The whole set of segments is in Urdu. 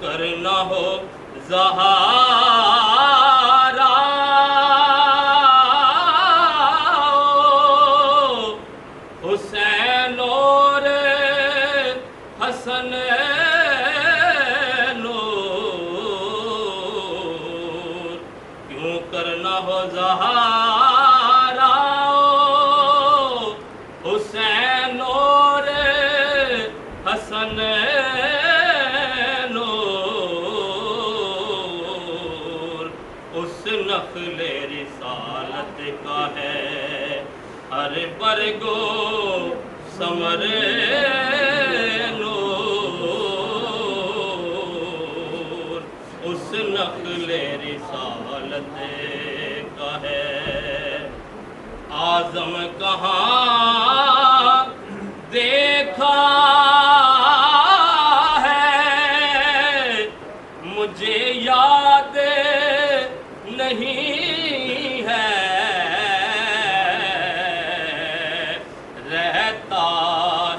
کرنا ہو زہارا حسین اور حسن نور کیوں کرنا ہو زہارا حسین اور حسن نخل رسالت کا ہے ہر برگو ثمر نور اس نخل رسالت کا ہے اعظم کہاں دیکھا ہے مجھے یاد نہیں ہے رہتا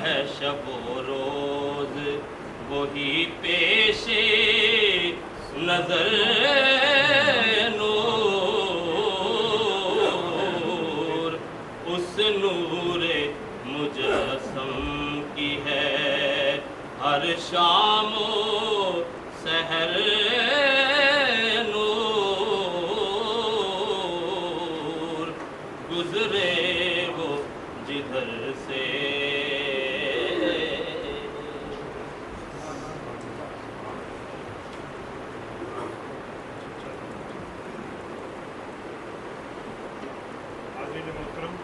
ہے شب و روز وہی پیش نظر نور اس نور مجسم کی ہے ہر شام و سحر گزرے وہ جدھر سے حاضرین محترم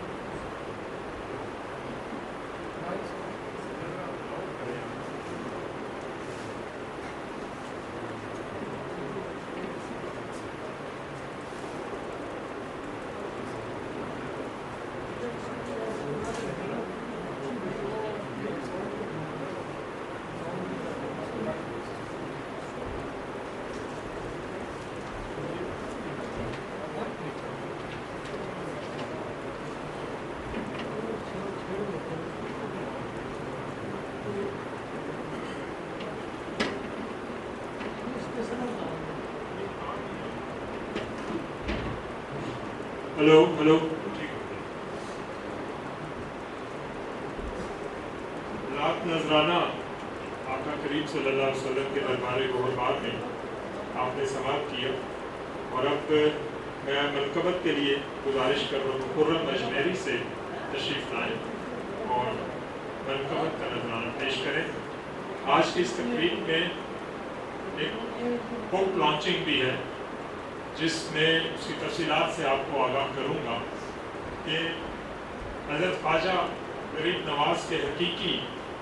ہلو رات نذرانہ آقا کریم صلی اللہ علیہ وسلم کے دربار گہربار میں آپ نے سماعت کیا اور اب میں منقبت کے لیے گزارش کر رہا ہوں خرم اجمیری سے تشریف لائیں اور منقبت کا نذرانہ پیش کریں. آج کی اس تقریب میں ایک بک لانچنگ بھی ہے جس میں اس کی تفصیلات سے آپ کو آگاہ کروں گا کہ حضرت خواجہ غریب نواز کے حقیقی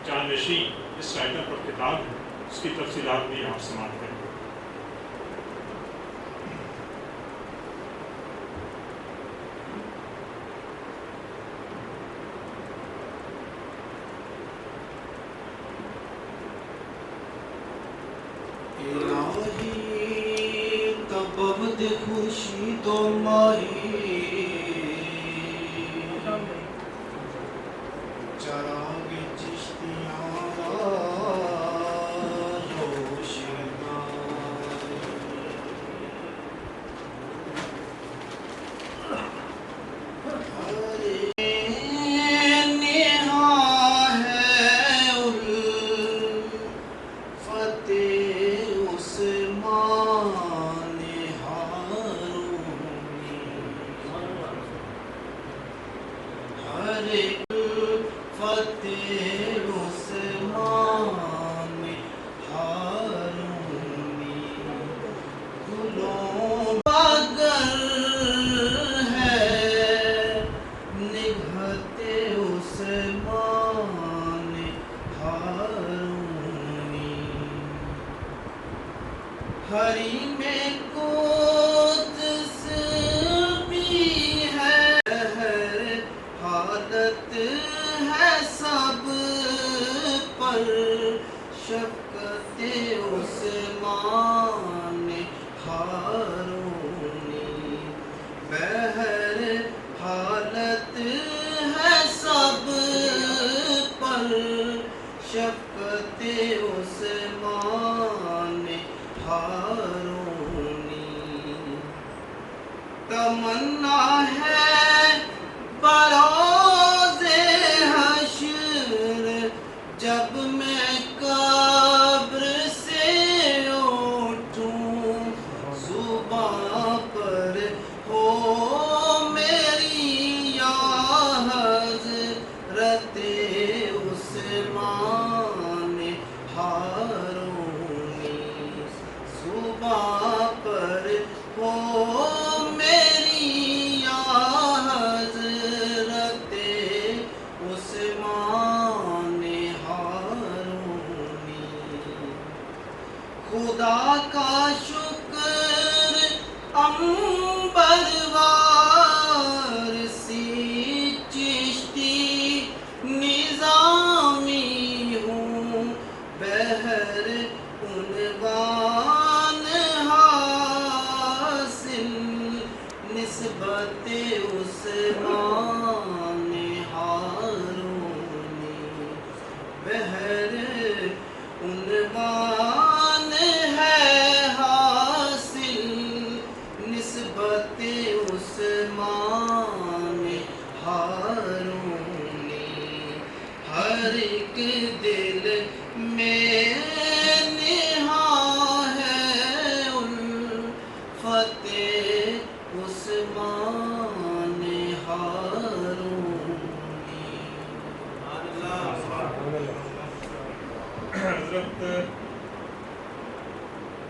جانشین اس ٹائٹل پر کتاب ہے, اس کی تفصیلات بھی آپ سماعت کریں. خوشی تو ماہی چراغ چشتیاں ہری میں قدس بھی ہے ہر حالت ہے سب پر شفقت عثمان ہارونی بہر حالت ہے سب پر شفقت عثمان ہارونی تمنا ہے بروز حشر جب میں قبر سے اٹھوں زباں پر ہو میری یا حضرت عثمان ہارونی زباں پر ہو میری یا حضرت عثمان ہارونی خدا کا شکر عنبر وار سی چشتی نظامی ہوں بہر عنوان حاصل نسبت عثمان ہارونی بہر عنوان ہے حاصل نسبت عثمان ہارونی ہر ایک دل میں نہاں ہے الفت عثمان ہارونی حضرت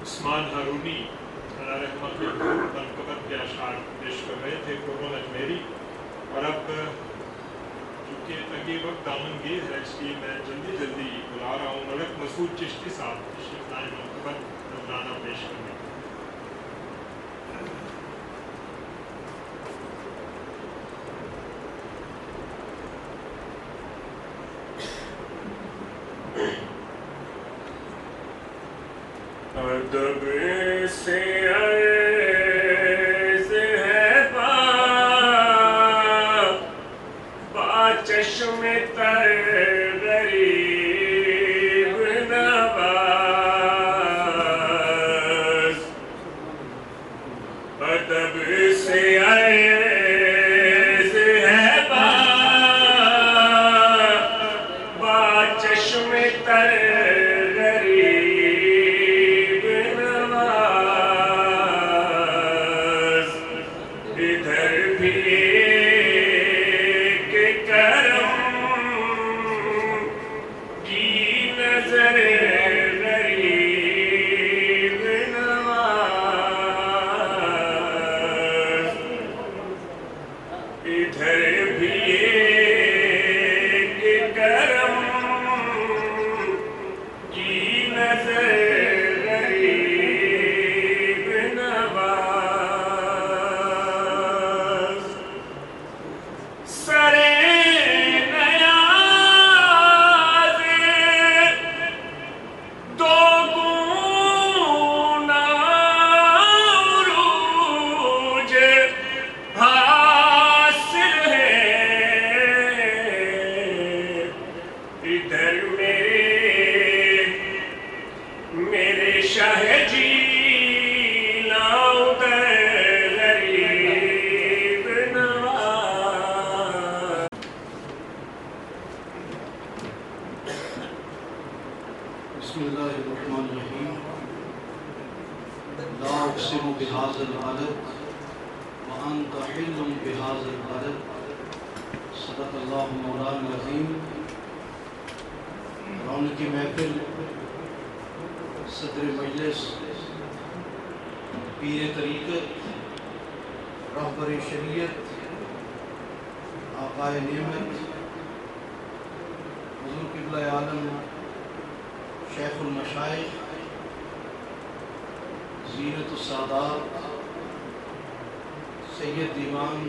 عثمان ہارونی اللہ رحمہ کے منقبت کے اشعار پیش کر رہے تھے قرون اجمیری، اور اب چونکہ تنگی وقت دامن گیر ہے اس لیے میں جلدی بلا رہا ہوں ملک مسعود چشتی صاحب تشریف لائیں منقبت نذرانہ پیش کرنے کے ادب سے عرض ہے با چشم تر غریب نواز ادب سے عرض ہے با چشم تر بسم اللہ الرحمن الرحیم لا اقسم بهذا العدد وانت حل بهذا العدد صدق اللہ مولانا العظیم رونق کی محفل صدر مجلس پیر طریقت رہبر شریعت آقائے نعمت حضور قبلہ عالم شیخ المشائخ زینت السادات سید دیوان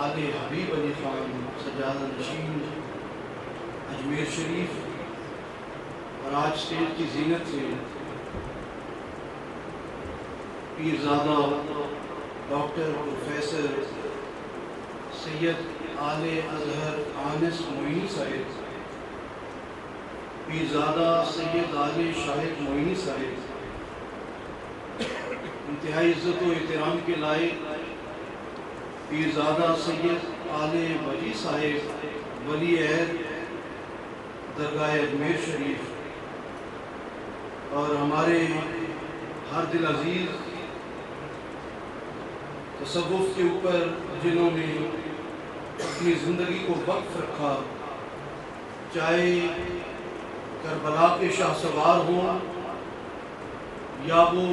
آل حبیب علی خان سجادہ نشین اجمیر شریف، اور آج اسٹیج کی زینت سے پیرزادہ ڈاکٹر پروفیسر سید آل اظہر آنس معینی صاحب، پیرزادہ سید آل شاہد معینی صاحب، انتہائی عزت و احترام کے لائق پیرزادہ سید آل ولی صاحب ولی عہد درگاہ اجمیر شریف اور ہمارے ہر دل عزیز تصوف کے اوپر جنہوں نے اپنی زندگی کو وقف رکھا، چاہے کربلا کے شاہ سوار ہوں یا وہ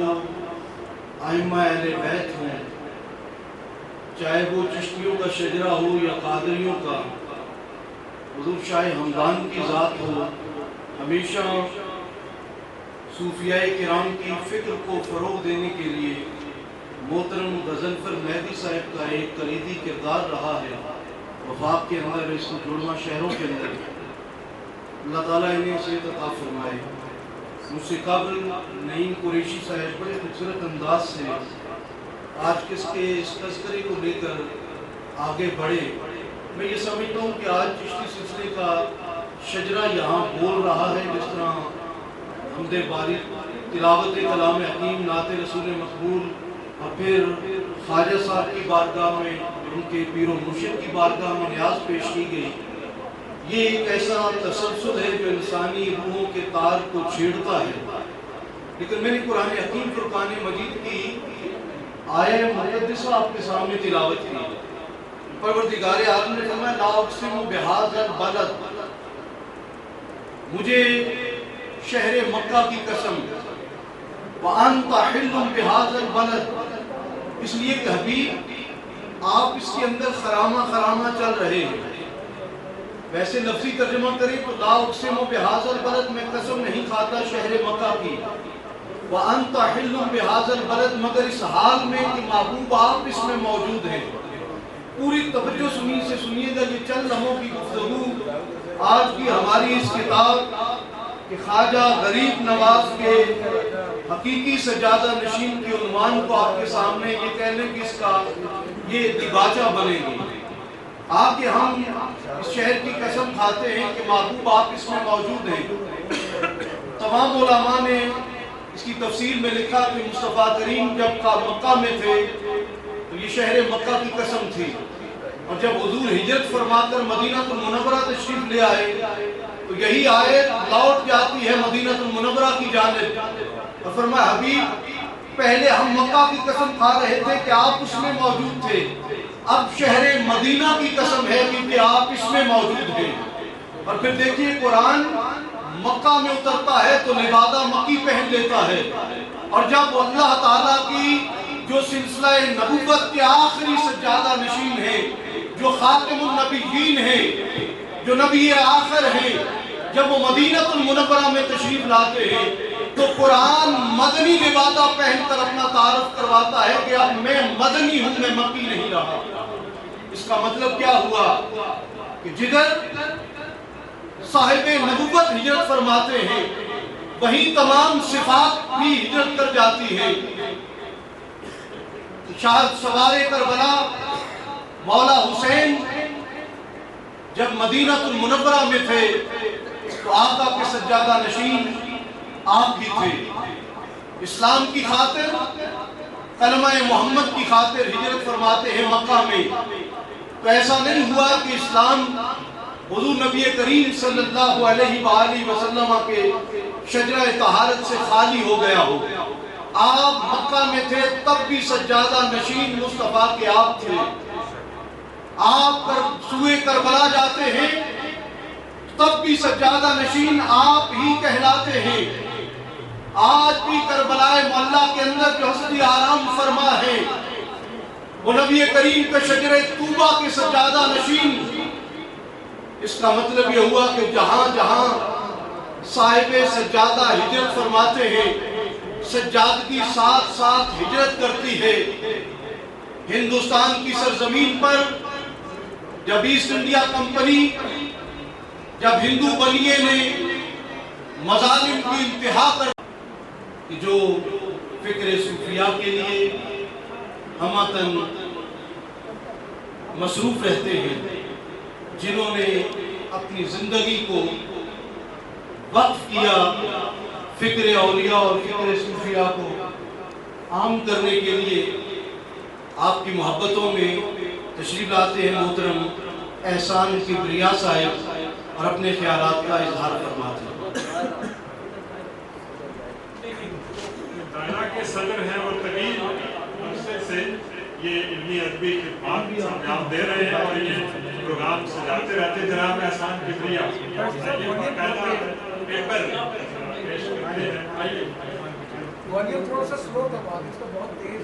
ائمہ اہل بیت ہوں، چاہے وہ چشتیوں کا شجرہ ہو یا قادریوں کا، حضور شاہ ہمدان کی ذات ہو، ہمیشہ صوفیاء کرام کی فکر کو فروغ دینے کے لیے محترم غضنفر مہدی صاحب کا ایک کلیدی کردار رہا ہے وفاق کے اندر، اس کو جڑواں شہروں کے اندر۔ اللہ تعالیٰ انہیں صحت عطا فرمائے۔ مجھ سے قبل نعیم قریشی صاحب بڑے خوبصورت انداز سے آج کس کے اس تذکرے کو لے کر آگے بڑھے۔ میں یہ سمجھتا ہوں کہ آج چشتی سلسلے کا شجرہ یہاں بول رہا ہے، جس طرح حمد باری، تلاوت کلام حکیم، نعت رسول مقبول، اور پھر خواجہ صاحب کی بارگاہ میں ان کے پیر و مرشد کی بارگاہ میں نیاز پیش کی گئی۔ یہ ایک ایسا تسلسل ہے جو انسانی روحوں کے تار کو چھیڑتا ہے۔ لیکن میں نے قرآن حکیم فرقان مجید کی آیہ مقدسہ آپ کے سامنے تلاوت کی۔ پروردگار عالم نے فرمایا لا اقسم بہذا البلد، مجھے شہر مکہ کی قسم، وَأَنْتَ حِلٌّ بِهَذَا الْبَلَدِ، اس لیے کہ حبیب آپ اس کے اندر خرامہ خرامہ چل رہے ہیں۔ ویسے لفظی ترجمہ کریں تو لا اقسم بہذا البلد، میں قسم نہیں کھاتا شہر مکہ کی، وَأَنْتَ حِلٌّ بِهَذَا الْبَلَدِ، مگر اس حال میں کہ محبوب آپ اس میں موجود ہیں۔ پوری توجہ سے سنیے گا، یہ چند لمحوں کی گفتگو آج کی ہماری اس کتاب کہ خواجہ غریب نواز کے حقیقی سجادہ نشین کے عنوان کو آپ کے سامنے یہ کہنے کی اس کا یہ دیباچہ بنے گی۔ آگے ہم اس شہر کی قسم کھاتے ہیں کہ محبوب آپ اس میں موجود ہیں۔ تمام علماء نے اس کی تفسیر میں لکھا کہ مصطفیٰ کریم جب مکہ میں تھے تو یہ شہر مکہ کی قسم تھی، اور جب حضور ہجرت فرما کر مدینہ المنورہ تشریف لے آئے تو یہی آیت لوٹ جاتی ہے مدینہ المنورہ کی جانب، اور فرمایا حبیب پہلے ہم مکہ کی قسم کھا رہے تھے کہ آپ اس میں موجود تھے، اب شہر مدینہ کی قسم ہے کہ آپ اس میں موجود ہیں۔ اور پھر دیکھیے قرآن مکہ میں اترتا ہے تو لبادہ مکی پہن لیتا ہے، اور جب اللہ تعالیٰ کی جو سلسلہ نبوت کے آخری سجادہ نشین ہے، جو خاتم النبیین ہے، جو نبی آخر ہے، جب وہ مدینہ المنورہ میں تشریف لاتے ہیں تو قرآن مدنی لبادہ پہن کر اپنا تعارف کرواتا ہے کہ اب میں مدنی ہوں، میں مکی نہیں رہا۔ اس کا مطلب کیا ہوا کہ جدھر صاحب نبوت ہجرت فرماتے ہیں وہیں تمام صفات بھی ہجرت کر جاتی ہیں۔ شاہ سوار کربلا مولا حسین جب مدینہ المنورہ میں تھے تو آقا کے سجادہ نشین آپ بھی تھے۔ اسلام کی خاطر، کلمہ محمد کی خاطر ہجرت فرماتے ہیں مکہ میں، تو ایسا نہیں ہوا کہ اسلام حضور نبی کریم صلی اللہ علیہ وآلہ وسلم کے شجرہ طہارت سے خالی ہو گیا ہو۔ آپ مکہ میں تھے تب بھی سجادہ نشین مصطفیٰ کے آپ تھے۔ آپ سوئے کربلا جاتے ہیں تب بھی سجادہ نشین آپ ہی کہلاتے ہیں۔ آج بھی کربلا معلیٰ کے اندر جو ہستی آرام فرما ہے وہ نبی کریم کے شجرہ طوبہ کے سجادہ نشین۔ اس کا مطلب یہ ہوا کہ جہاں جہاں صاحب سجادہ ہجرت فرماتے ہیں سجادگی ساتھ ساتھ ہجرت کرتی ہے۔ ہندوستان کی سرزمین پر جب ایسٹ انڈیا کمپنی، جب ہندو بنیے نے مظالم کی انتہا کر جو فکر صوفیاء کے لیے ہماتن مصروف رہتے ہیں، جنہوں نے اپنی زندگی کو وقف کیا فکر اولیاء اور فکر صوفیاء کو، عام کرنے کے لیے آپ کی محبتوں میں تشریف لاتے ہیں محترم احسان کبریا صاحب اور اپنے خیالات کا اظہار فرماتے ہیں۔ دائرہ کے صدر ہیں اور طویل عرصے سے یہ علمی ادبی خدمات انجام دے رہے ہیں اور یہ پروگرام سجاتے رہتے۔ جناب احسان کبریا باقاعدہ پیپر پیش کرتے ہیں۔ آئیے تھوڑا سا سلو تھا، بات اس کا بہت تیز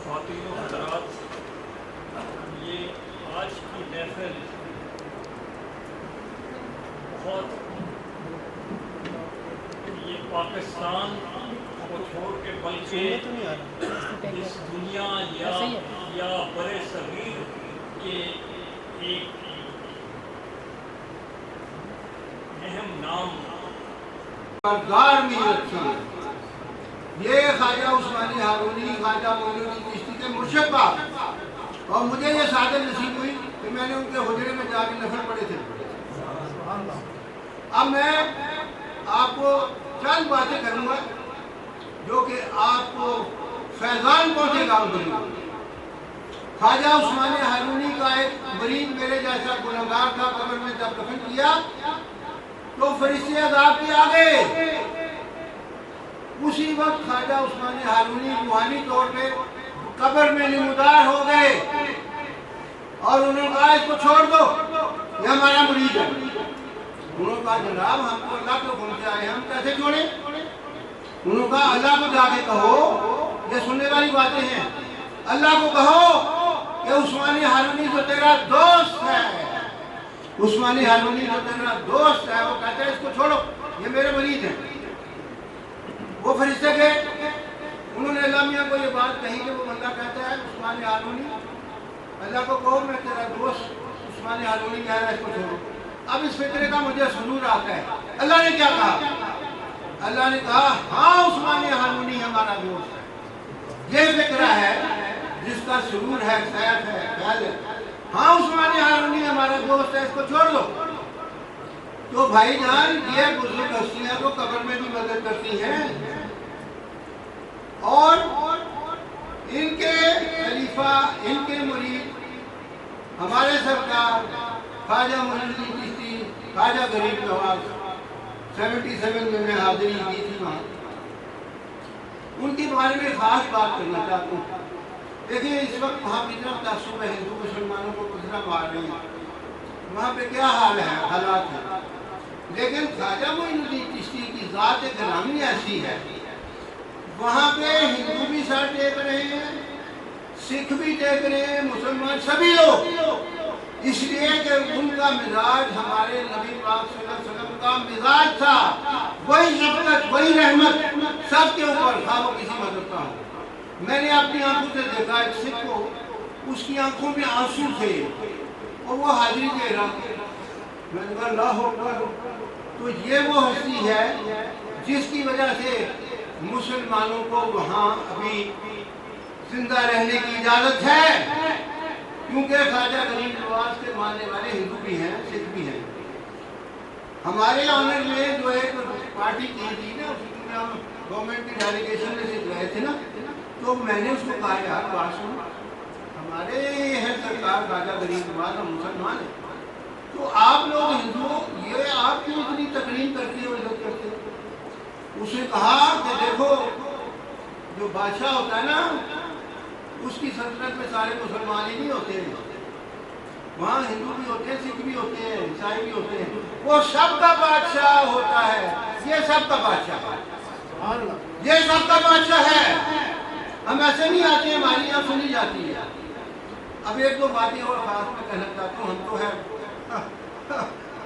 خواتین و حضرات، یہ آج کی محفل بہت، یہ پاکستان کو چھوڑ کے بلکہ اس دنیا یا برے صغیر کے ایک اہم نام کردار میں رکھی ہے۔ یہ خواجہ عثمانی ہارونی خواجہ معین الدین چشتی کے مرشد باپ، اور مجھے یہ سعادت نصیب ہوئی کہ میں نے ان کے حجرے میں جا کے نفل پڑھے تھے۔ اب میں آپ کو چند باتیں کروں گا جو کہ آپ کو فیضان پہنچے گا ان دنوں۔ خواجہ عثمانی ہارونی کا ایک غریب میرے جیسا گنہگار تھا، قبر میں جب دفن کیا تو فرشتے عذاب کے آگے اسی وقت خواجہ عثمانی ہارونی روحانی طور پہ قبر میں نمودار ہو گئے اور انہوں نے کہا اس کو چھوڑ دو، یہ ہمارا مرید ہے۔ انہوں نے کہا جناب ہم تو اللہ کے حکم سے آئے، ہم کیسے چھوڑیں؟ انہوں نے کہا اللہ کو جا کے کہو، یہ سننے والی باتیں ہیں، اللہ کو کہو کہ عثمانی ہارونی جو تیرا دوست ہے، عثمانی ہارونی جو تیرا دوست ہے، وہ کہتا ہے اس کو چھوڑو، یہ میرے مرید ہیں۔ وہ فرشتے گئے، انہوں نے اللہ میاں کو یہ بات کہی کہ وہ بندہ کہتا ہے عثمانی ہارونی، اللہ کو کہو میں تیرا دوست عثمانی ہارونی کہہ رہا ہے اس کو چھوڑو۔ اب اس فکرے کا مجھے سرور آتا ہے، اللہ نے کیا کہا؟ اللہ نے کہا ہاں عثمانی ہارونی ہمارا دوست ہے۔ یہ فکرہ ہے جس کا سرور ہے، خیال ہے، خیال ہے، ہاں عثمانی ہارونی ہمارا دوست ہے، اس کو چھوڑ دو۔ تو بھائی جان یہ بزرگ ہستیاں تو قبر میں بھی مدد کرتی ہیں، اور ان کے خلیفہ، ان کے مرید ہمارے سرکار خواجہ معین الدین چشتی، خواجہ غریب نواز 77 میں حاضری کی تھی وہاں، ان کے بارے میں خاص بات کرنا چاہتا ہوں۔ دیکھیں اس وقت وہاں کی طرف تعصب ہے، ہندو مسلمانوں کو کتنا مار رہے ہیں، وہاں پہ کیا حال ہے، حالات ہیں، لیکن خواجہ معین الدین چشتی کی ذات گرامی ایسی ہے، وہاں پہ ہندو بھی سر ٹیک رہے ہیں، سکھ بھی ٹیک رہے ہیں، مسلمان سبھی لوگ، اس لیے کہ ان کا مزاج ہمارے نبی پاک صلی اللہ علیہ وسلم کا مزاج تھا، وہی شفقت، وہی رحمت سب کے اوپر، خواہ وہ کسی مذہب کا ہو۔ میں نے اپنی آنکھوں سے دیکھا ایک سکھ کو، اس کی آنکھوں میں آنسو تھے اور وہ حاضری دے رہا، میں نے کہا اللہ اکبر۔ تو یہ وہ ہستی ہے جس کی وجہ سے مسلمانوں کو وہاں ابھی زندہ رہنے کی اجازت ہے، کیونکہ خواجہ غریب نواز کے ماننے والے ہندو بھی ہیں، سکھ بھی ہیں۔ ہمارے آنر میں جو ایک پارٹی کی تھی نا، اس میں ہم گورنمنٹ کی ڈیلیگیشن میں سے گئے تھے نا، تو میں نے اس کو کہا یار بات سنو، ہمارے ہیں سرکار خواجہ غریب نواز، ہم مسلمان ہیں، تو آپ لوگ ہندو یہ آپ کیوں اتنی تقریم کرتی ہے، عزت کرتے ہیں؟ اس نے کہا کہ دیکھو جو بادشاہ ہوتا ہے نا، اس کی سلطنت میں سارے مسلمان ہی نہیں ہوتے ہیں، وہاں ہندو بھی ہوتے ہیں، سکھ بھی ہوتے ہیں، عیسائی بھی ہوتے ہیں، وہ سب کا بادشاہ ہوتا ہے، یہ سب کا بادشاہ ہے، یہ سب کا بادشاہ ہے۔ ہم ایسے نہیں آتے ہیں، ہماری یہاں سنی جاتی ہے۔ اب ایک دو باتیں اور خاص میں کہنا چاہتا ہوں، ہم تو ہے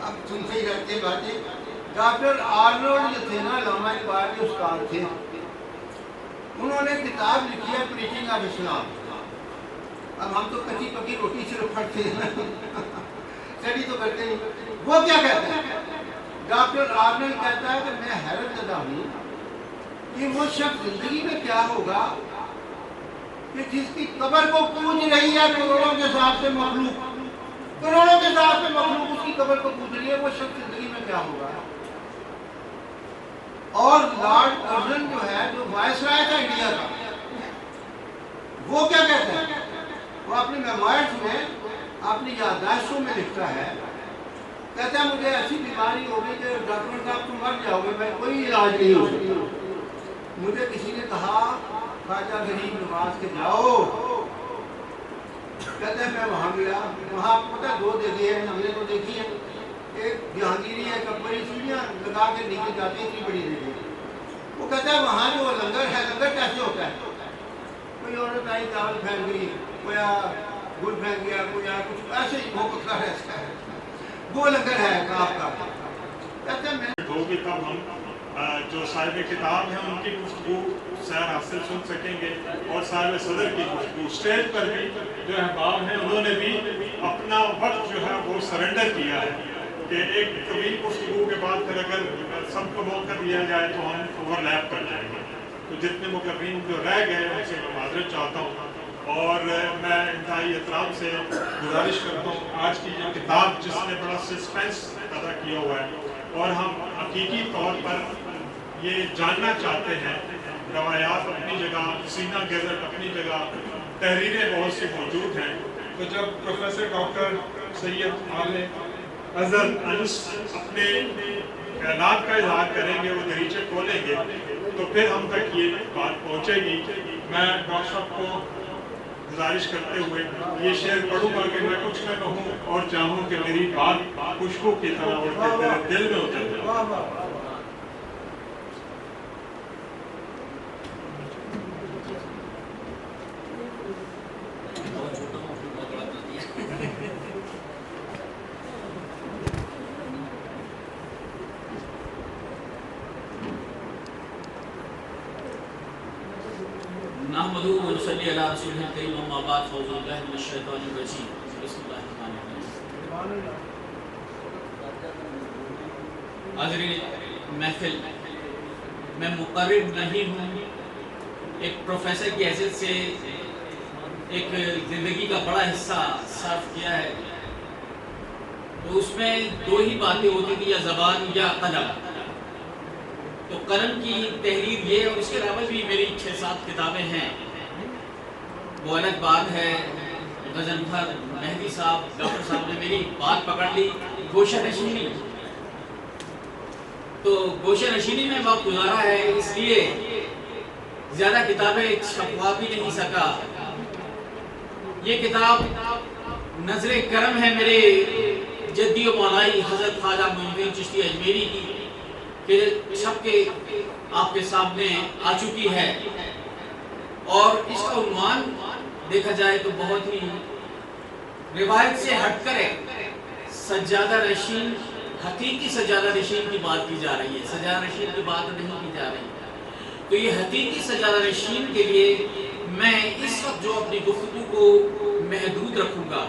اب سنتے ہی رہتے باتیں۔ ڈاکٹر آرنولڈ جو تھے نا، علامہ اقبال کے استاد تھے، انہوں نے کتاب لکھی ہے پریچنگ آف اسلام۔ اب ہم تو کچی پکی روٹی صرف پڑھتے ہیں، اسٹڈی تو کرتے نہیں۔ وہ کیا کہتے ہیں؟ ڈاکٹر آرنولڈ کہتا ہے کہ میں حیرت زدہ ہوں کہ وہ شخص زندگی میں کیا ہوگا کہ جس کی قبر کو پوج رہی ہے کروڑوں کے حساب سے مخلوق، کروڑوں کے حساب سے مخلوق اس کی قبر کو پوج رہی ہے، وہ شخص زندگی میں کیا ہوگا؟ وائسرائے تھا انڈیا کا، وہ کیا کہتا ہے؟ وہ اپنی میموائرز میں اپنی یادداشتوں میں لکھتا ہے، کہتا ہے مجھے ایسی بیماری ہو گئی کہ ڈاکٹر صاحب تم مر جاؤ گے، میں کوئی علاج نہیں ہو سکتا۔ مجھے کسی نے کہا خواجہ غریب نواز کے جاؤ، کہتے ہیں میں وہاں گیا، وہاں پتہ دو جگہ ہیں، ہم نے تو دیکھی ہے، ایک جہانگیری ہے، کپڑی سیڑھیاں لگا کے نیچے جاتی اتنی بڑی جگہ۔ وہ کہتا ہے وہاں جو لنگر ہے، لنگر کیسے ہوتا ہے؟ کوئی عورت آئی چاول پھینک گئی، کوئی گل پھینک گیا، کوئی کچھ ایسے ہی وہ پتلا رہتا ہے، وہ لنگر ہے آپ کا۔ کہتے ہیں میں ہوگی تب ہم جو صاحب کتاب ہیں ان کی گفتگو سیر حاصل سن سکیں گے، اور صاحب صدر کی گفتگو۔ اسٹیج پر بھی جو احباب ہیں انہوں نے بھی اپنا وقت جو ہے وہ سرنڈر کیا ہے کہ ایک طویل گفتگو کے بعد پھر اگر سب کو موقع دیا جائے تو ہم اوور لیپ کر جائیں گے۔ تو جتنے مقررین جو رہ گئے ان سے میں معذرت چاہتا ہوں، اور میں انتہائی احترام سے گزارش کرتا ہوں آج کی جو کتاب جس نے بڑا سسپینس پیدا کیا ہوا ہے، اور ہم حقیقی طور پر یہ جاننا چاہتے ہیں، روایات اپنی جگہ، سینہ گیزٹ اپنی جگہ، تحریریں بہت سی موجود ہیں، تو جب پروفیسر ڈاکٹر سید عالم اظہر انس اپنے خیالات کا اظہار کریں گے، وہ دریچے کھولیں گے، تو پھر ہم تک یہ بات پہنچے گی۔ میں ڈاکٹر صاحب کو گزارش کرتے ہوئے یہ شعر پڑھوں گا کہ میں کچھ نہ کہوں اور چاہوں کہ میری بات خوشبو کی طرح اڑ کے تیرے دل میں اتر جائے۔ نحمدہ و نصلی علی رسولہ الکریم، اما بعد، فاعوذ باللہ من الشیطان الرجیم، بسم اللہ الرحمن الرحیم۔ حاضرین محفل، میں مقرر نہیں ہوں، ایک پروفیسر کی حیثیت سے ایک زندگی کا بڑا حصہ صرف کیا ہے، تو اس میں دو ہی باتیں ہوتی تھی، یا زبان یا قلم۔ تو قلم کی تحریر یہ، اور اس کے علاوہ بھی میری 6-7 کتابیں ہیں، وہ الگ بات ہے۔ غضنفر مہدی صاحب، ڈاکٹر صاحب نے میری بات پکڑ لی، گوشہ نشینی، تو گوشہ نشینی میں وقت گزارا ہے، اس لیے زیادہ کتابیں چھپوا بھی نہیں سکا۔ یہ کتاب نظر کرم ہے میرے جدی و مولائی حضرت خواجہ معین الدین چشتی اجمیری کی، کہ چھپ کے آپ کے سامنے آ چکی ہے، اور اس کا عنوان دیکھا جائے تو بہت ہی روایت سے ہٹ کر سجادہ نشین، حقیقی سجادہ نشین کی بات کی جا رہی ہے، سجادہ نشین کی بات نہیں کی جا رہی۔ تو یہ حقیقی سجادہ نشین کے لیے میں اس وقت جو اپنی گفتگو کو محدود رکھوں گا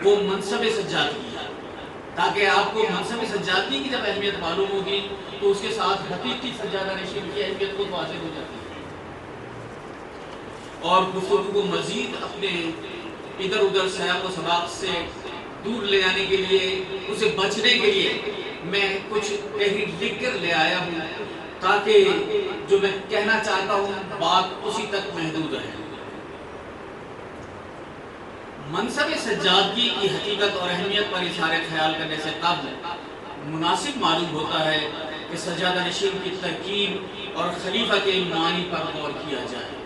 وہ منصب سجادگی ہے، تاکہ آپ کو منصب سجادگی کی جب اہمیت معلوم ہوگی تو اس کے ساتھ حقیقی سجادہ نشین کی اہمیت خود واضح ہو جاتی ہے۔ اور گفتگو کو مزید اپنے ادھر ادھر سیاق و سباق سے دور لے جانے کے لیے، اسے بچنے کے لیے میں کچھ تحریر لکھ کر لے آیا ہوں، تاکہ جو میں کہنا چاہتا ہوں بات اسی تک محدود رہے۔ منصب سجادگی کی حقیقت اور اہمیت پر اشارہ خیال کرنے سے قبل مناسب معلوم ہوتا ہے کہ سجادہ نشین کی ترکیب اور خلیفہ کے معنی پر غور کیا جائے۔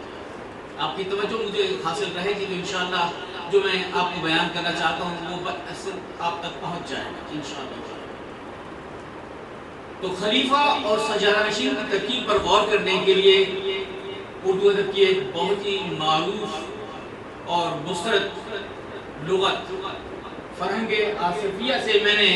آپ کی توجہ مجھے حاصل رہے گی تو انشاءاللہ جو میں آپ کو بیان کرنا چاہتا ہوں وہ اصل آپ تک پہنچ جائے گا انشاءاللہ۔ تو خلیفہ اور سجادہ نشین کی ترکیب پر غور کرنے کے لیے اردو ادب کی ایک بہت ہی معروف اور مسترد لغت فرہنگ آصفیہ سے میں نے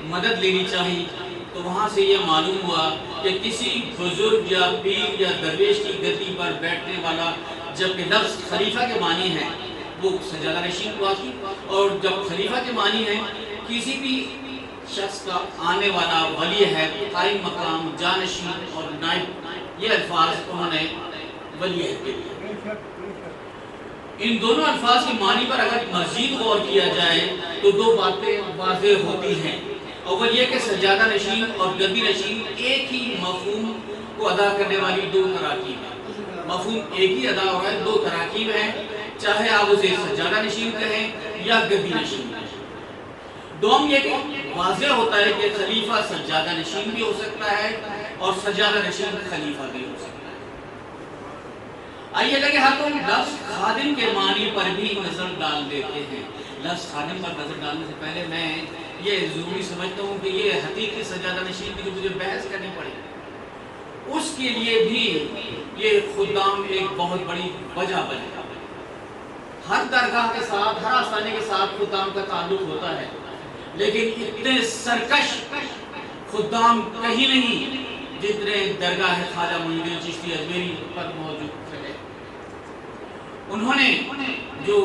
مدد لینی چاہی، تو وہاں سے یہ معلوم ہوا کہ کسی بزرگ یا پیر یا درویش کی گدی پر بیٹھنے والا جبکہ لفظ خلیفہ کے معنی ہے وہ سجادہ نشین کو آتی، اور جب خلیفہ کے معنی ہے کسی بھی شخص کا آنے والا ولی ہے، قائم مقام، جانشین اور نائب، یہ الفاظ انہوں نے ولی عہد کے لیے۔ ان دونوں الفاظ کے معنی پر اگر مزید غور کیا جائے تو دو باتیں واضح ہوتی ہیں۔ اول یہ کہ سجادہ نشین اور گدی نشین ایک ہی مفہوم کو ادا کرنے والی دو تراکیب ہیں، مفہوم ایک ہی ادا ہو رہا ہے، دو تراکیب ہیں، چاہے آپ اسے سجادہ نشین کہیں یا گدی نشین کہیں۔ دوم یہ کہ واضح ہوتا ہے کہ خلیفہ سجادہ نشین بھی ہو سکتا ہے اور سجادہ نشین خلیفہ بھی ہو سکتا ہے۔ آئیے لگے ہاتھوں لفظ خادم کے معنی پر بھی نظر ڈال دیتے ہیں۔ لفظ خادم پر نظر ڈالنے سے پہلے میں یہ ضروری سمجھتا ہوں کہ یہ حقیقی سجادہ نشین کی جو مجھے بحث کرنی پڑی اس کے لیے بھی یہ خدام ایک بہت بڑی وجہ بنے گا۔ ہر درگاہ کے ساتھ، ہر آستانے کے ساتھ خدام کا تعلق ہوتا ہے، لیکن اتنے سرکش خدام کہیں نہیں جتنے درگاہ خواجہ معین الدین چشتی اجمیری پر موجود تھے۔ انہوں نے جو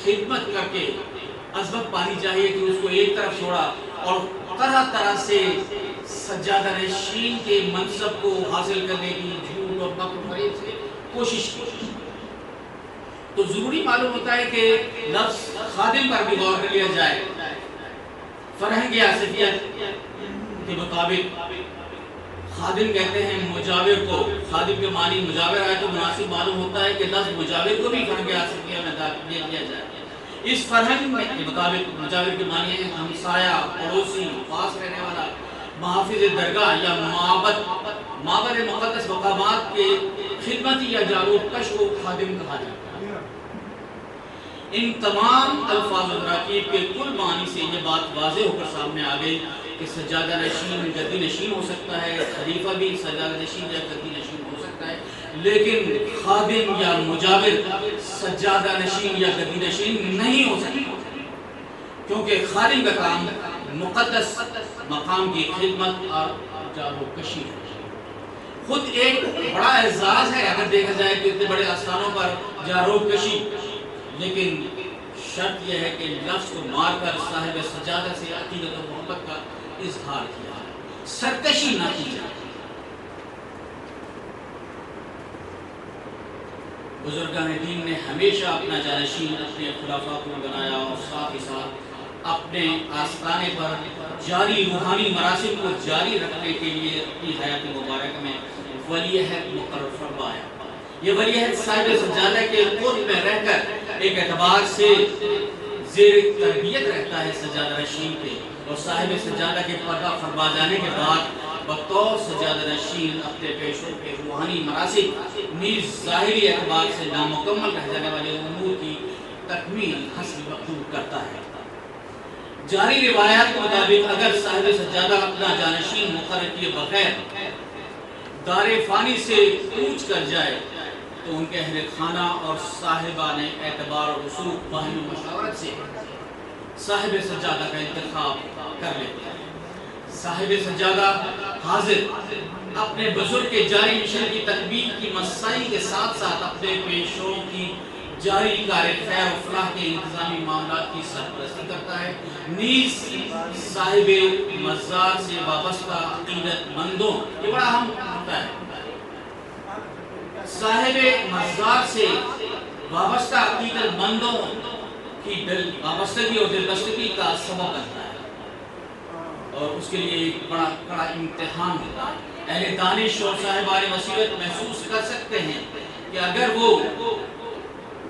خدمت کر کے عظمت پانی چاہیے کہ اس کو ایک طرف چھوڑا اور طرح طرح سے سجادہ نشین کے منصب کو حاصل کرنے کی جھوٹ اور مکر فریب سے کوشش کی، تو ضروری معلوم ہوتا ہے کہ لفظ خادم پر بھی غور کر لیا جائے۔ فرہنگ آصفیت کے مطابق خادم کہتے ہیں مجاور کو، خادم کے معنی مجاور آئے تو مناسب معلوم ہوتا ہے کہ لفظ مجاور کو بھی فرہنگ آصفیہ میں داخل کیا جائے۔ اس فرہنگ کے مطابق مجاور کے معنی ہے ہمسایہ، پڑوسی، پاس رہنے والا، محافظ درگاہ یا معبد مقدس مقامات کے خدمتی یا جاروکش کو خادم کہا جاتا ہے۔ ان تمام الفاظ و تراکیب کے کل معنی سے یہ بات واضح ہو کر سامنے آ گئی کہ سجادہ نشین گدی نشین ہو سکتا ہے، خلیفہ بھی سجادہ نشین یا گدی نشین ہو سکتا ہے، لیکن خادم یا مجاور سجادہ نشین یا گدی نشین نہیں ہو سکتا، کیونکہ خادم کا کام مقدس مقام کی خدمت اور جاروکشی ہے۔ خود ایک بڑا اعزاز ہے اگر دیکھا جائے کہ اتنے بڑے آستانوں پر جاروکشی، لیکن شرط یہ ہے کہ لفظ کو مار کر صاحب سجادہ سے عقیدت و محبت کا اظہار کیا ہے، سرکشی نہ کی جائے۔ بزرگان دین نے ہمیشہ اپنا جانشین اپنے خلفاء کو بنایا اور ساتھ ہی ساتھ اپنے آستانے پر جاری روحانی مراسم کو جاری رکھنے کے لیے اپنی حیات مبارک میں ولی عہد مقرر فرمایا۔ یہ ولی عہد صاحب سجادہ کے قرب میں رہ کر ایک اعتبار سے زیر تربیت رہتا ہے سجادہ نشین کے، اور صاحب سجادہ کے پردہ فرما جانے کے بعد بطور سجادہ نشین اپنے پیشوں کے روحانی مراسم نیز ظاہری اعتبار سے نامکمل رہ جانے والے امور کی تکمیل حسب مقصود کرتا ہے۔ جاری روایات کے مطابق اگر صاحب سجادہ اپنا جانشین مقرر کیے بغیر دار فانی سے کوچ کر جائے تو ان کے اہل خانہ اور صاحبان اعتبار اور رسوخ باہمی مشاورت سے صاحب سجادہ کا انتخاب کر لیتے ہیں۔ صاحب سجادہ حاضر اپنے بزرگ کے جاری مشن کی تکمیل کی مسائی کے ساتھ ساتھ اپنے پیشوں کی جاری کار خیر و فلاح کے انتظامی معاملات کی سرپرستی کرتا ہے، نیز صاحب مزار سے وابستہ عقیدت مندوں، یہ بڑا اہم ہوتا ہے، صاحب مزار سے وابستہ عقیدت مندوں کی وابستگی اور دلبستگی کا سبب بنتا ہے، اور اس کے لیے ایک بڑا کڑا امتحان ہوتا ہے۔ اہل دانش اور صاحبان بصیرت محسوس کر سکتے ہیں کہ اگر وہ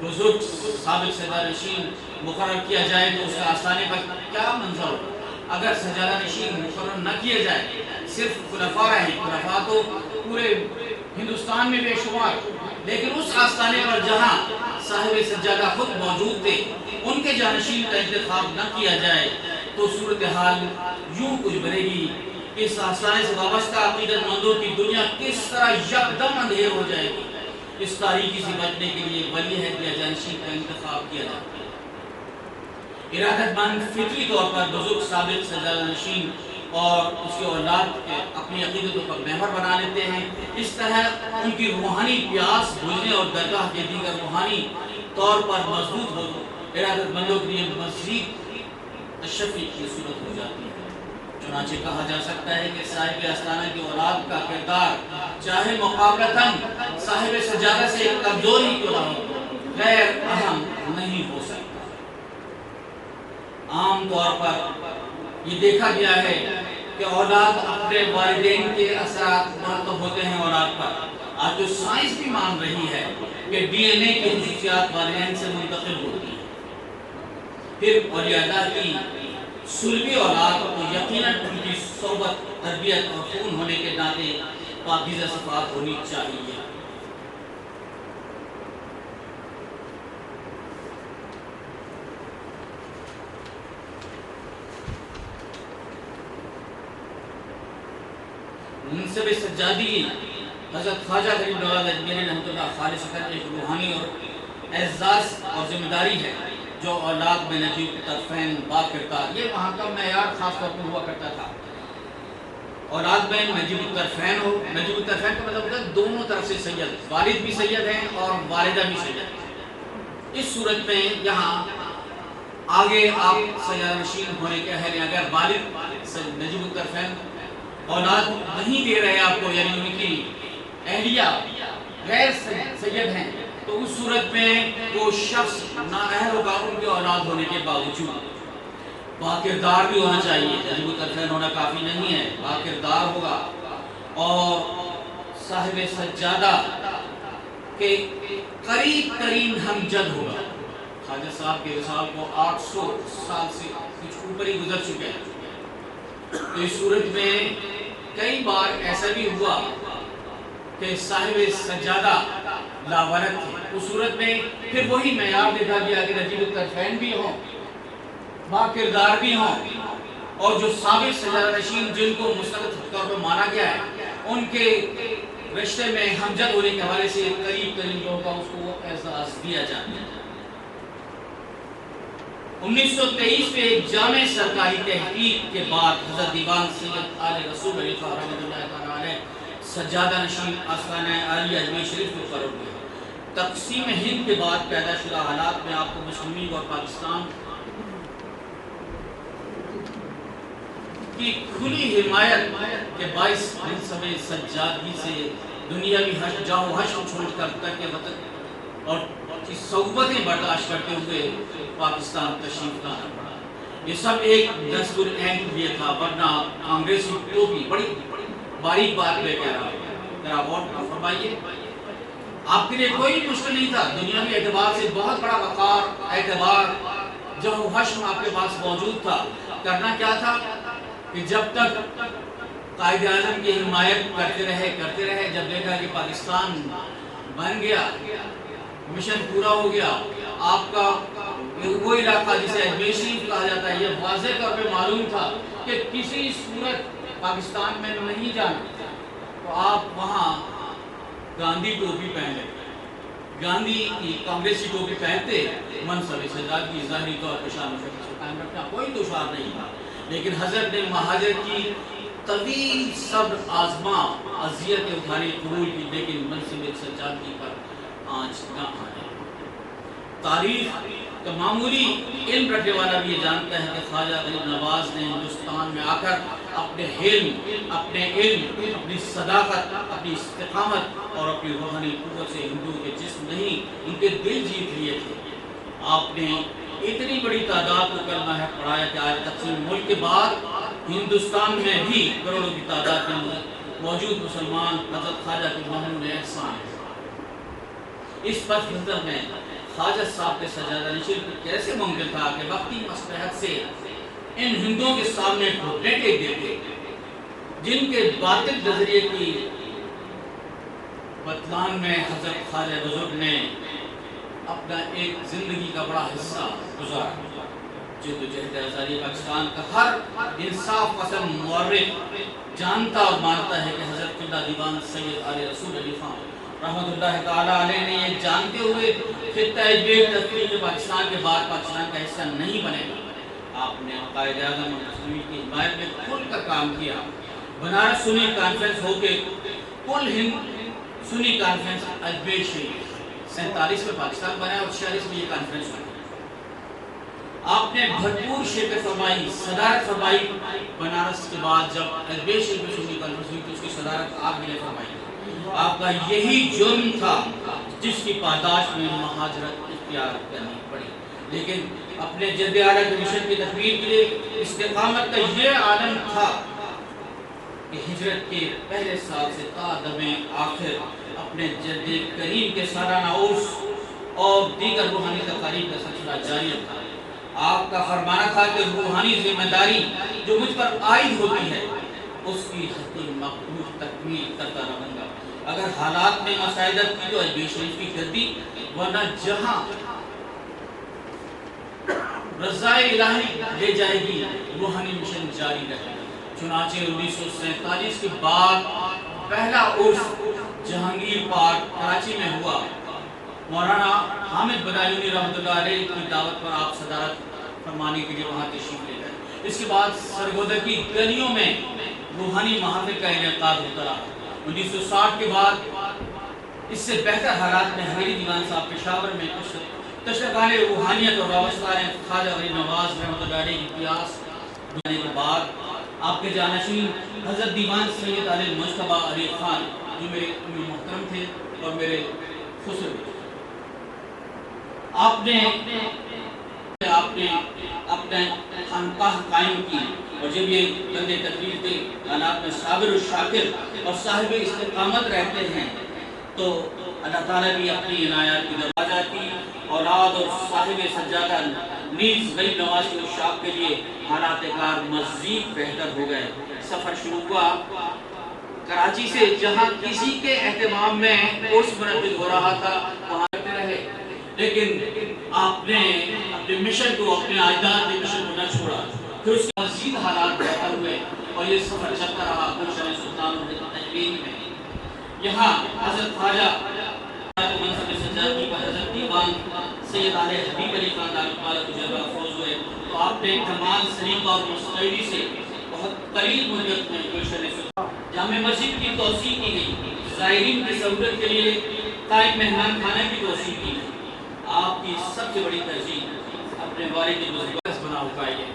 بزرگ ثابت سجادہ نشین مقرر کیا جائے تو اس کا آستانے پر کیا منظر ہو۔ اگر سجادہ نشین مقرر نہ کیا جائے، صرف خلفاء رہیں، خلفاء تو پورے ہندوستان میں بے شمار، لیکن اس آستانے پر جہاں صاحب سجادہ خود موجود تھے ان کے جانشین کا انتخاب نہ کیا جائے تو صورتحال یوں کچھ بنے گی، اس آستانے سے وابستہ عقیدت مندوں کی دنیا کس طرح یکدم اندھیر ہو جائے گی۔ اس تاریکی سے بچنے کے لیے ولی عہد یا جانشین کا انتخاب کیا جاتا ہے۔ ارادت مند فطری طور پر بزرگ ثابت سجادہ نشین اور اس کے اولاد اپنی عقیدتوں پر محور بنا لیتے ہیں، اس طرح ان کی روحانی پیاس بجھنے اور درگاہ کے دیگر روحانی طور پر مضبوط ہو ارادت مندوں کے لیے مزید تشفی کی صورت ہو جاتی ہے۔ چنانچہ کہا جا سکتا ہے کہ صاحب آستانہ کی اولاد کا کردار چاہے مقابلتاً صاحب سجادہ سے کمزور ہی کیوں نہ ہو، غیر اہم نہیں ہو سکتا۔ عام طور پر یہ دیکھا گیا ہے کہ اولاد اپنے والدین کے اثرات مرتب ہوتے ہیں اولاد پر. آج جو سائنس بھی مان رہی ہے کہ ڈی این اے کی خصوصیات والدین سے منتقل ہوتی ہیں. پھر اولیاء اللہ کی سلبی اولاد کو یقیناً ان کی صحبت، تربیت اور خون ہونے کے ناطے پاکیزہ صفات ہونی چاہیے. منصب سجادی حضرت خواجہ غریب نواز اجمیری رحمۃ اللہ خالص خط ایک روحانی اور اعزاز اور ذمہ داری ہے جو اولاد میں نجیب طرفین با کردار، یہ وہاں کا معیار خاص طور پر ہوا کرتا تھا. اولاد میں نجیب الطرفین ہو. نجیب الطرفین کا مطلب ہوتا ہے دونوں طرف سے سید، والد بھی سید ہیں اور والدہ بھی سید ہیں. اس صورت میں یہاں آگے آپ سیدہ نشین ہونے کے اہل ہیں. اگر والد نجیب الطرفین اولاد نہیں دے رہے آپ کو، یعنی ان کی اہلیہ غیر سید ہیں، تو اس صورت میں وہ شخص نااہل ہوگا ان کے اولاد ہونے کے باوجود. باکردار بھی ہونا چاہیے، نجیب الطرفین ہونا کافی نہیں ہے، باکردار ہوگا اور صاحب سجادہ کے قریب ترین ہمجد ہوگا. خواجہ صاحب کے وصال کو 800 سال سے کچھ اوپر ہی گزر چکے ہیں. تو اس صورت میں کئی بار ایسا بھی ہوا کہ صاحب سجادہ لاولد تھے. اس صورت میں پھر وہی معیار دیکھا گیا کہ نجیب الطرفین بھی ہوں، با کردار بھی ہوں، اور جو ثابت سجادہ نشین جن کو مستقل طور پر مانا گیا ہے ان کے رشتے میں ہمجد ہونے کے حوالے سے قریب ترین لوگوں کا اس کو اعزاز دیا جاتا ہے. 1923 میں ایک جامع سرکاری تحقیق کے بعد حضرت دیوان سید آل رسول علیہ رحمۃ اللہ تعالیٰ علیہ سجادہ نشین آستانہ عالیہ اجمیر شریف کو قرار دیا. تقسیم ہند کے بعد پیدا شدہ حالات میں آپ کو مسلمین اور پاکستان کی کھلی حمایت کے باعث منصب سجادگی سے دنیاوی جاہ و حشر چھوڑ کر ترک وطن اور کی صحبتیں برداشت کرتے ہوئے پاکستان تشریف لانا پڑا. یہ سب ایک دستور عین کے لیے تھا، ورنہ کانگریسی ٹوپی بڑی باریک بات میں کہہ رہا ہے. ذرا غور فرمائیے، آپ کے لیے کوئی مشکل نہیں تھا. دنیاوی اعتبار سے بہت بڑا وقار، اعتبار، جاہ و حشر آپ کے پاس موجود تھا. کرنا کیا تھا کہ جب تک قائد اعظم کی حمایت کرتے رہے، جب دیکھا کہ پاکستان بن گیا، مشن پورا ہو گیا، آپ کا وہ علاقہ جسے اجمیر شریف کہا جاتا ہے، یہ واضح طور پہ معلوم تھا کہ کسی صورت پاکستان میں نہیں جانا، تو آپ وہاں گاندھی ٹوپی پہن لیتے، گاندھی کی کانگریسی ٹوپی پہنتے. منصب سجادگی ظاہری طور پر شان و شوکت سے قائم رکھنا کوئی دشوار نہیں تھا، لیکن حضرت نے مہاجر کی طویل صبر آزما، اذیتیں اٹھانی قبول کی، لیکن منصب سجادگی پر آنچ نہ آنے. تاریخ کا معمولی علم رکھنے والا بھی یہ جانتا ہے کہ خواجہ غریب نواز نے ہندوستان میں آ کر اپنے علم، اپنی صداقت، اپنی استقامت اور اپنی روحانی قوت سے ہندوؤں کے جسم نہیں ان کے دل جیت لیے تھے. آپ نے اتنی بڑی تعداد کو کلمہ ہے پڑھایا کہ آج تقسیم ملک کے بعد ہندوستان میں بھی کروڑوں کی تعداد میں موجود مسلمان حضرت خواجہ کے محمود احسان ہیں. اس پس منظر میں خواجہ صاحب کے سجادہ نشین کیسے ممکن تھا کہ وقتی مصلحت سے ان ہندوؤں کے سامنے گھٹنے ٹیک دیتے جن کے باطل نظریے کی بطلان میں حضرت خواجہ بزرگ نے اپنا ایک زندگی کا بڑا حصہ گزارا. جدوجہد آزادی پاکستان کا ہر انصاف پسند مورخ جانتا اور مانتا ہے کہ حضرت قبلہ دیوان سید آل رسول علیہ خان رحمۃ اللہ تعالیٰ علیہ نے یہ جانتے ہوئے خطہ اجمیر تفریق پاکستان کے بعد پاکستان کا حصہ نہیں بنے گا. آپ نے قائد اعظم اور مسلمین کی حمایت میں کھل کر کام کیا. بنارس سنی کانفرنس ہو کے کل ہند سنی کانفرنس اجمیر شریف 47 میں پاکستان بنا اور 46 میں یہ کانفرنس ہوئی. آپ نے بھرپور شرکت فرمائی، صدارت فرمائی. بنارس کے بعد جب اجمیر شریف میں سنی کانفرنس ہوئی تو اس کی صدارت آپ نے فرمائی. آپ کا یہی جرم تھا جس کی پاداش میں مہاجرت اختیار کرنی پڑی. لیکن اپنے جد اعلیٰ کے مشن کی تکمیل کے لیے استقامت کا یہ عالم تھا کہ ہجرت کے پہلے سال سے تا دم آخر اپنے جد کریم کے سالانہ عرس اور دیگر روحانی تقاریب کا سلسلہ جاری تھا۔ آپ کا فرمانا تھا کہ روحانی ذمہ داری جو مجھ پر عائد ہوتی ہے اس کی حقیقی مقبول تکمیل کرتا رہوں گا۔ اگر حالات میں مساعدت کی تو اجمیر شریف کی گدی، ورنہ جہاں رضائے الہی لے جائے گی روحانی مشن جاری رہے گا۔ چنانچہ 1947 کے بعد پہلا عرس جہانگیر پارک کراچی میں ہوا۔ مولانا حامد بدایونی رحمۃ اللہ علیہ کی دعوت پر آپ صدارت فرمانے کے لیے وہاں تشریف لے گئے۔ اس کے بعد سرگودا کی گلیوں میں روحانی محافل کا انعقاد ہوتا رہا۔ 1960 کے بعد اس سے بہتر حالات میں حویلی دیوان صاحب پشاور میں کچھ تشرگان روحانیت اور وابستہ خواجہ غریب نواز رحمۃ اللہ علیہ کی قیاس بنانے کے بعد آپ کے جانشین حضرت دیوان سید علی مجتبیٰ علی خان جو میرے امی محترم تھے اور میرے خسر تھے، آپ نے اپنے خانقاہ قائم کی، اور جب یہ بندے تقریر کے حالات میں صابر و شاکر اور صاحب استقامت رہتے ہیں تو اللہ تعالیٰ بھی اپنی عنایات کی دروازہ کی اولاد اور صاحب سجادہ نیز غریب نواز کے اشاق کے لیے حالات کار مزید بہتر ہو گئے۔ سفر شروع ہوا کراچی سے، جہاں کسی کے اہتمام میں عرس منعقد ہو رہا تھا وہاں رہے، لیکن آپ نے اپنے مشن کو، اپنے اجداد کے مشن کو نہ چھوڑا۔ پھر اس کے مزید حالات بہتر ہوئے اور یہ سفر چلتا رہا گلشن سلطان اجمیری میں۔ یہاں حضرت خواجہ منصب سجادی پر حضرت دیوان سید علی حبیب علی خان دارالقلعہ تجربہ افروز ہوئے تو آپ نے کمال سلیقہ اور مستعدی سے بہت قریب مدت میں گلشن سلطان جامع مسجد کی توسیع کی گئی، زائرین کی سہولت کے لیے قائم مہمان خانہ کی توسیع کی گئی۔ آپ کی سب سے بڑی ترجیح اپنے والد بزرگوار بنا اٹھائی ہے۔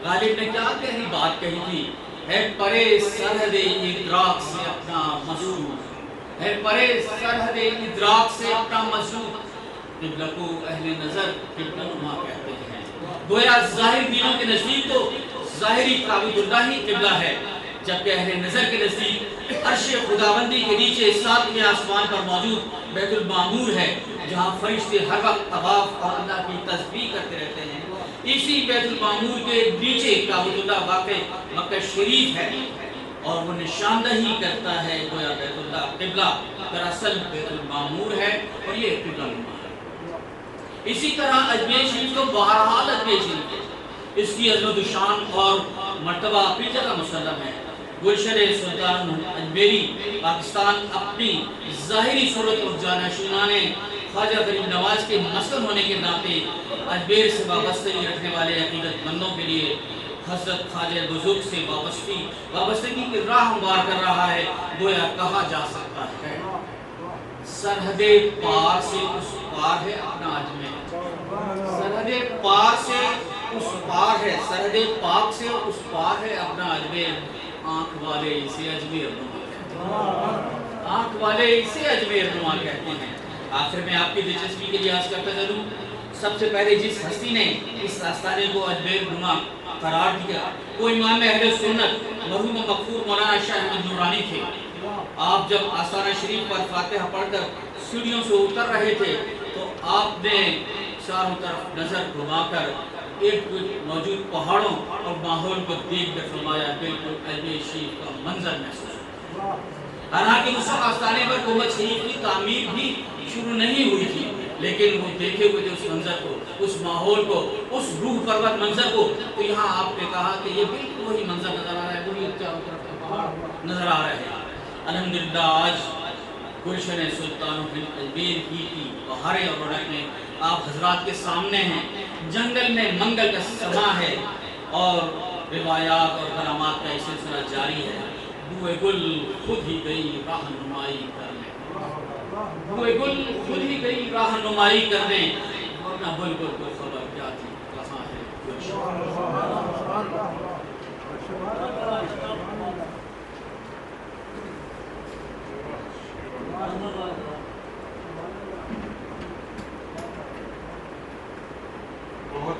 غالب نے کیا گہری بات کہی تھی، ہے پرے سرحد ادراک سے اپنا مسعود، ہے پرے سرحد ادراک سے اپنا مسعود، قبلہ کو اہل نظر قبلہ نما کہتے ہیں۔ گویا ظاہر دینوں کے نزدیک تو ظاہری کعبۃ اللہ ہی قبلہ ہے، جبکہ اہل نظر کے نزدیک عرش خداوندی کے نیچے ساتویں آسمان پر موجود بیت المعمور ہے، جہاں فرشتے ہر وقت طواف اور اللہ کی تسبیح کرتے رہتے ہیں۔ اسی بیت المعمور کے نیچے کعبۃ اللہ واقع مکہ شریف ہے اور وہ نشاندہی کرتا ہے گویا بیت اللہ قبلہ دراصل بیت المعمور ہے اور یہ قبلہ نما ہے۔ اسی طرح اجمیر شریف کو بہرحال اجمیر شریف ہے، اس کی عظمت و شان اور مرتبہ اپنی جگہ مسلم ہے۔ گلشن سلطان اجمیری پاکستان اپنی ظاہری صورت اور جانشینان خواجہ غریب نواز کے مسکن ہونے کے ناطے اجمیر سے وابستگی رکھنے والے عقیدت مندوں کے لیے حضرت خواجہ بزرگ سے وابستگی کی راہ ہموار کر رہا ہے۔ گویا کہا جا سکتا ہے سرحد پار سے اس پار ہے اپنا اجمیر، سرحد پار سے اس پار ہے، سرحد پاک سے اس پار ہے اپنا اجمیر، آنکھ والے اسے اجمیر نما کہتے ہیں، آنکھ والے اسے اجمیر نما کہتے ہیں۔ آخر میں آپ کی دلچسپی کے لیے عرض کرتا چلوں، سب سے پہلے جس ہستی نے اس آستانے کو اجمیر نما قرار دیا وہ امام اہل سنت مرحوم مغفور مولانا شاہ احمد نورانی تھے۔ آپ جب آستانہ شریف پر فاتحہ پڑھ کر سیڑھیوں سے اتر رہے تھے تو آپ نے چاروں طرف نظر گھما کر ایک موجود پہاڑوں اور ماحول کو دیکھ کر فرمایا بالکل اجمیر شریف کا منظر محسوس ہوا۔ حالانکہ اس آستانے پر گنبد شریف کی تعمیر بھی شروع نہیں ہوئی تھی، لیکن وہ دیکھے ہوئے تھے اس منظر کو، اس ماحول کو، اس روح پرور منظر کو، تو یہاں آپ نے کہا کہ یہ بالکل وہی منظر نظر آ رہا ہے، وہی چاروں طرف کے پہاڑ نظر آ رہے ہیں۔ الحمدللہ آج گلشن سلطان اجمیر کی بہاریں اور رونقیں آپ حضرات کے سامنے ہیں۔ جنگل میں منگل کا سما ہے اور روایات اور کرامات کا یہ سلسلہ جاری ہے۔ بوئے گل خود ہی گئی راہنمائی کرنے، بوئے گل خود ہی گئی راہنمائی کرنے، ورنہ بلبل کو خبر کیا تھی کہاں ہے بہت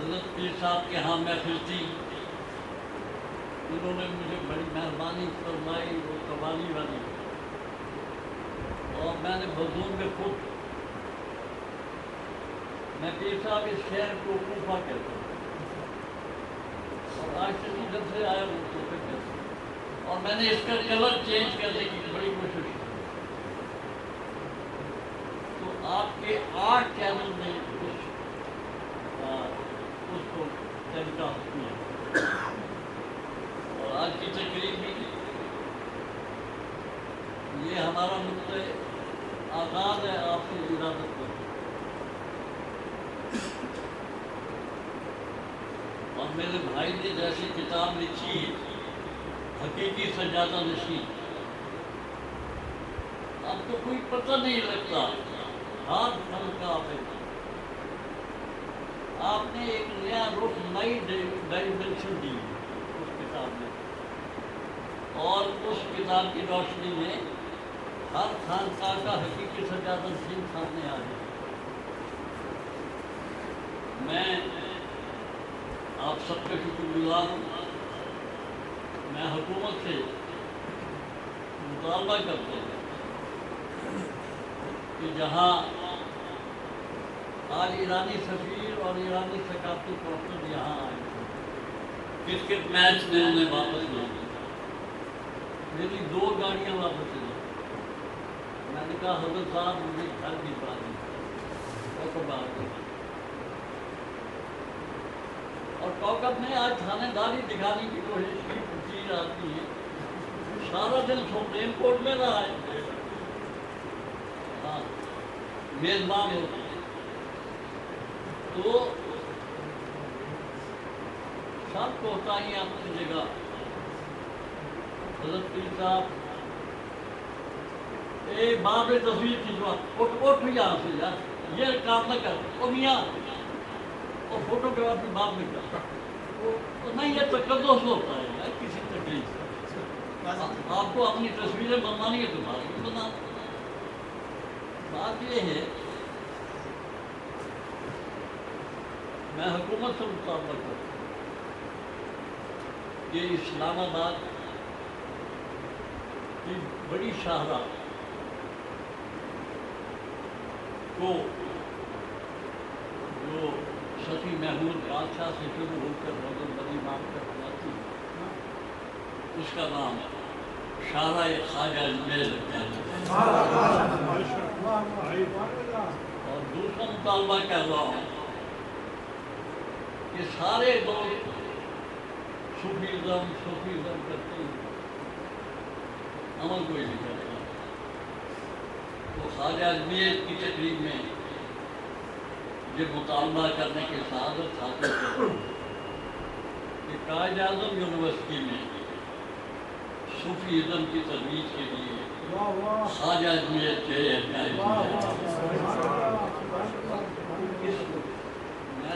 حضرت پیر صاحب کے ہاں محفل تھی، انہوں نے مجھے بڑی مہربانی فرمائی وہ قوالی والی، اور میں نے بزون میں خود میں پیر صاحب اس شہر کو کوفہ کہتا ہوں، اور آج سے جب سے آیا ہوں کوفہ کہتا ہوں، اور میں نے اس کا کلر چینج کرنے کی بڑی کوشش کی، تو آپ کے 8 چینل نے اس کو ٹیلی کاسٹ کیا، اور آج کی تقریب بھی یہ ہمارا نقطۂ آغاز ہے آپ کی ارادت پر، اور میرے بھائی نے جیسی کتاب لکھی حقیقی سجادہ نشین، اب تو کوئی پتہ نہیں لگتا ہاتھ پھل کا آپ نے ایک نیا رخ، نئی ڈائمنشن دی اس کتاب میں، اور اس کتاب کی روشنی میں ہر خانقاہ کا حقیقی سجادہ نشین سامنے آ گیا۔ میں آپ سب کا شکر گزار ہوں، میں حکومت سے مطالبہ کرتا ہوں کہ جہاں آج ایرانی سفیر اور ایرانی ثقافتی پروفیسر یہاں آئے کرکٹ میچ میں انہیں واپس لے گئے، میری 2 گاڑیاں واپس لے گئی، میں نے کہا حضرت صاحب مجھے گھر کی بات نہیں اور کوکب میں آج تھانے داری دکھانے کی کوشش کی جاتی ہے، سارا دن سپریم کورٹ میں رہا ہے، ہاں میزبان ہوتے ہیں، تو سب کو ہوتائی اپنی جگہ۔ حضرت پیر صاحب ایک باپ نے تصویر کھینچوا، اٹھ یہاں سے یار، یہ کام نہ کر، او میاں، اور فوٹوگرافی باپ نے کر، نہیں یہ تقدس ہوتا ہے یار کسی تکلیف سے، آپ کو اپنی تصویریں بنوانی ہے تو بات نہیں بنا۔ بات یہ ہے میں حکومت سے مطالبہ کرتا ہوں کہ اسلام آباد کی بڑی شاہراہ کو جو ستی محمود بادشاہ سے شروع ہو کر حضرت بلی مام تک پہنچتی ہے، اس کا نام شاہراہ خواجہ اجمیر رکھا ہے۔ اور دوسرا مطالبہ کر رہا ہوں کہ سارے لوگ صوفیزم کرتے ہیں، عمل کوئی نہیں کرتا، تو خواجہ اجمیر کی تقریب میں یہ مطالبہ کرنے کے سعادت حاصل کروں کہ قائد اعظم یونیورسٹی میں صوفیزم کی ترویج کے لیے خواجہ اجمیر چیئر میں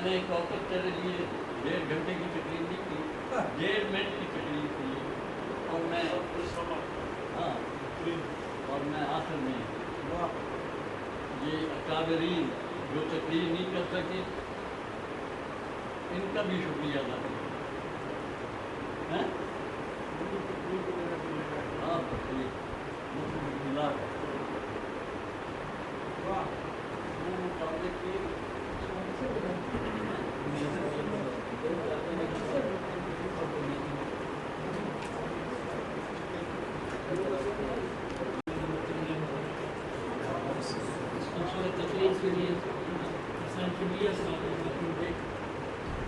نے ایک وقت چلے لیے 1.5 گھنٹے کی تقریب نہیں کی، 1.5 منٹ کی تقریب کی، اور میں آخر میں یہ اکابرین جو تقریر نہیں کر سکے ان کا بھی شکریہ ادا کروں۔ تقریر کے لیے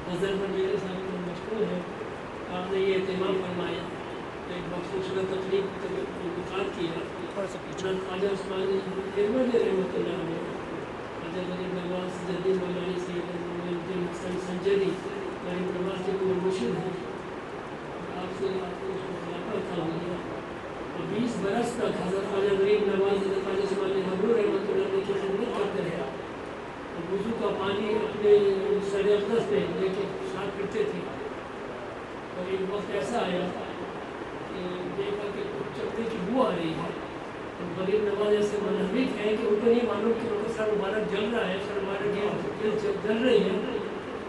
نظر پر میرے سامنے مشغول ہے، آپ نے یہ اہتمام فرمایا، ایک بخصوصیت تقریب انعقاد کیا، خواجہ عثمانی رحمۃ اللہ علیہ، خواجہ غریب نواز جدید مولانا سید الدین حسن سنجری غریب نواز کے کوئی مرشد ہیں، آپ سے آپ کو اس کو خلافہ تھا ہوا، اور 20 برس تک حضرت خواجہ غریب نواز حضرت خواجہ عثمانی حضور رحمۃ اللہ علیہ کی خدمت کرتے رہے، وضو کا پانی اپنے سر اقدس پہ لے کے ساتھ کرتے تھے، اور ایک وقت ایسا آیا کہ دیکھا کہ چپڑے کی بو آ رہی ہے، اور غریب نواز ایسے منحرف ہیں کہ ان کو نہیں معلوم کہ ان کا سر مبارک جل رہا ہے، سر مبارک جل رہی ہے،